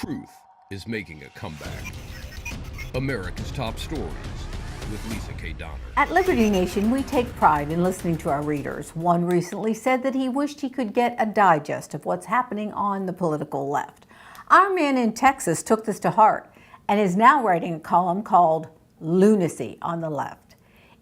Truth is making a comeback. America's Top Stories with Lisa K. Donner. At Liberty Nation, we take pride in listening to our readers. One recently said that he wished he could get a digest of what's happening on the political left. Our man in Texas took this to heart and is now writing a column called Lunacy on the Left.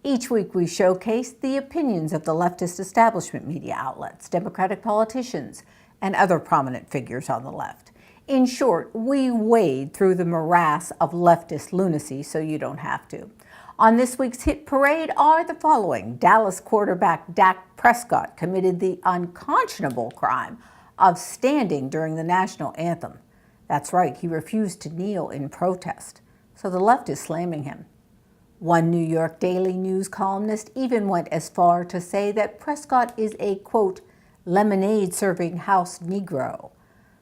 Each week we showcase the opinions of the leftist establishment media outlets, Democratic politicians, and other prominent figures on the left. In short, we wade through the morass of leftist lunacy so you don't have to. On this week's hit parade are the following. Dallas quarterback Dak Prescott committed the unconscionable crime of standing during the national anthem. That's right, he refused to kneel in protest, so the left is slamming him. One New York Daily News columnist even went as far to say that Prescott is a, quote, lemonade-serving house Negro.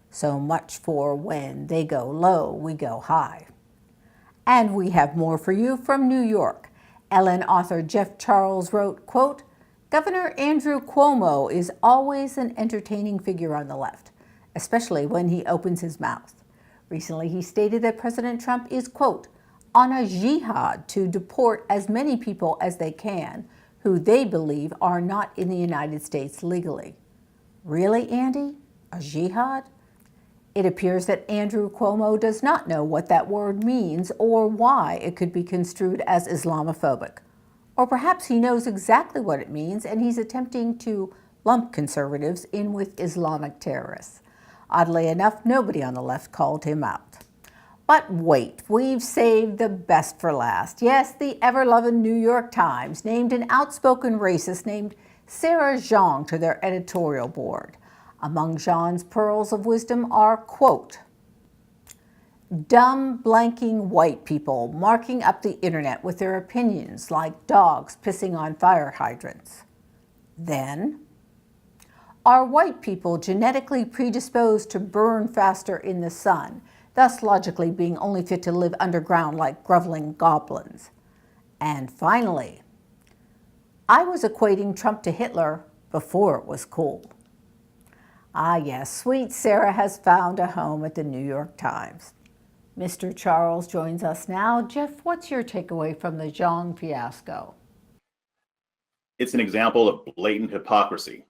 So much for when they go low, we go high. And we have more for you from New York. Ellen author Jeff Charles wrote, quote, Governor Andrew Cuomo is always an entertaining figure on the left, especially when he opens his mouth. Recently, he stated that President Trump is, quote, on a jihad to deport as many people as they can who they believe are not in the United States legally. Really, Andy? A jihad? It appears that Andrew Cuomo does not know what that word means or why it could be construed as Islamophobic. Or perhaps he knows exactly what it means and he's attempting to lump conservatives in with Islamic terrorists. Oddly enough, nobody on the left called him out. But wait, we've saved the best for last. Yes, the ever-loving New York Times named an outspoken racist named Sarah Jeong to their editorial board. Among Jean's pearls of wisdom are, quote, dumb, blanking white people marking up the internet with their opinions like dogs pissing on fire hydrants. Then, are white people genetically predisposed to burn faster in the sun, thus logically being only fit to live underground like groveling goblins? And finally, I was equating Trump to Hitler before it was cool. Ah yes, sweet Sarah has found a home at the New York Times. Mr. Charles joins us now. Jeff, what's your takeaway from the Jeong fiasco? It's an example of blatant hypocrisy.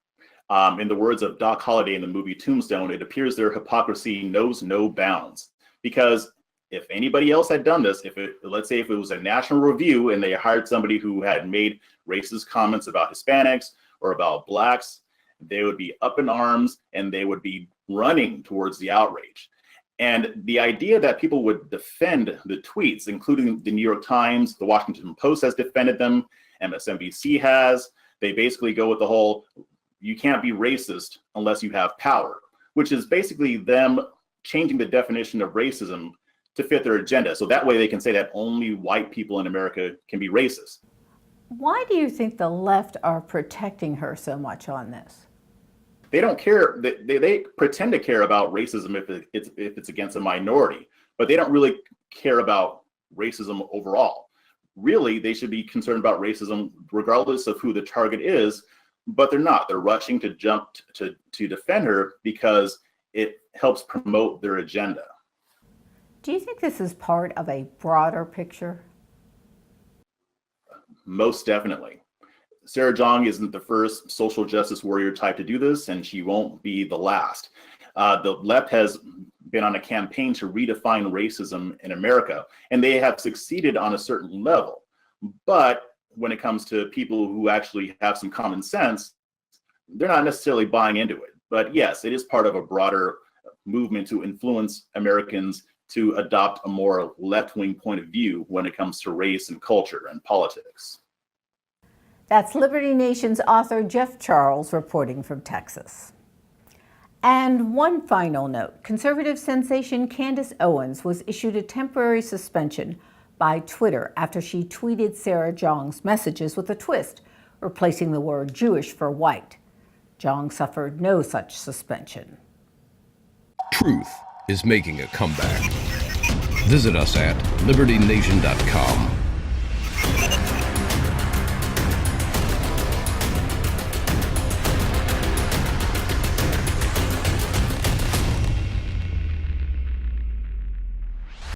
In the words of Doc Holliday in the movie Tombstone, it appears their hypocrisy knows no bounds. Because if anybody else had done this, let's say if it was a national review and they hired somebody who had made racist comments about Hispanics or about blacks, they would be up in arms and they would be running towards the outrage. And the idea that people would defend the tweets, including the New York Times, the Washington Post has defended them, MSNBC has, they basically go with the whole, you can't be racist unless you have power, which is basically them changing the definition of racism to fit their agenda. So that way they can say that only white people in America can be racist. Why do you think the left are protecting her so much on this? They don't care. They pretend to care about racism if it's against a minority, but they don't really care about racism overall. Really, they should be concerned about racism regardless of who the target is, but they're not. They're rushing to jump to defend her because it helps promote their agenda. Do you think this is part of a broader picture? Most definitely. Sarah Jeong isn't the first social justice warrior type to do this, and she won't be the last. The left has been on a campaign to redefine racism in America, and they have succeeded on a certain level. But when it comes to people who actually have some common sense, they're not necessarily buying into it. But yes, it is part of a broader movement to influence Americans to adopt a more left-wing point of view when it comes to race and culture and politics. That's Liberty Nation's author Jeff Charles reporting from Texas. And one final note, conservative sensation Candace Owens was issued a temporary suspension by Twitter after she tweeted Sarah Jeong's messages with a twist, replacing the word Jewish for white. Jeong suffered no such suspension. Truth is making a comeback. Visit us at libertynation.com.